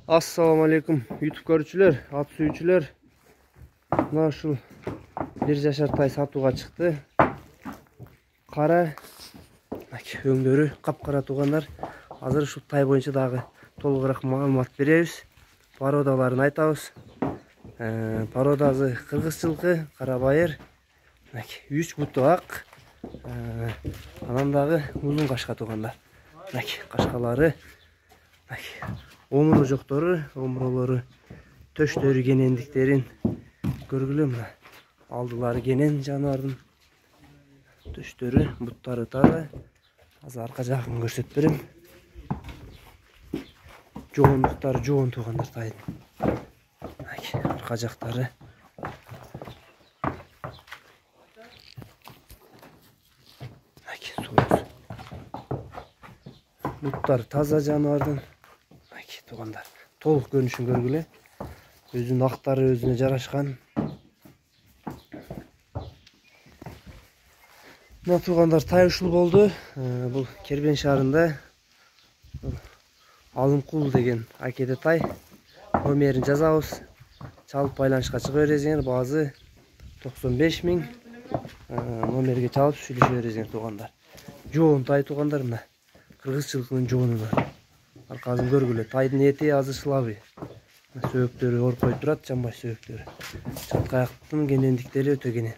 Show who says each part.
Speaker 1: Assalamu alaikum YouTube көрүүчүлөр, ат сүйүүчүлөр. Мына ушул 1 жашар тай сатууга чыкты. Кара өңдөрү капкара туугандар. Азыр ушул тай боюнча дагы толугураак маалымат беребиз. Породаларын айтабыз. Породасы кыргыз жылкы, кара байыр. 3 буту ак. Анан дагы узун кашка туугандар. Кашкалары омуру жоктору, омуролору, төштөрү кенендиктерин көргүлө. Мына алдылары кенен жаныбардын. Төштөрү, буттары таза. Азыр арка жагын көрсөтүп берем. Жоондуктары жоон туугандар тайдын. Арка жактары. Буттары таза жаныбардын. Туугандар, толук көрүнүшүн көргүлө. Өзүнүн актары өзүнө жарашкан. Мына туугандар, тай ушул болду. Бул Кербен шаарында Алымкул деген акеде тай. Номерин жазабыз. Чалып байланышка чыга бересиңер. Баазы 95 000. Номерге чалып сүйлөшө бересиңер туугандар. Жоон тай туугандар, мына кыргыз жылкынын жоonu бар. Аркасын көргүлө. Тайдын эти азыр слабый. Сөөктөрү орпой турат, жамбаш сөөктөрү. Чаткаяктын кенендиктери өтө кенен.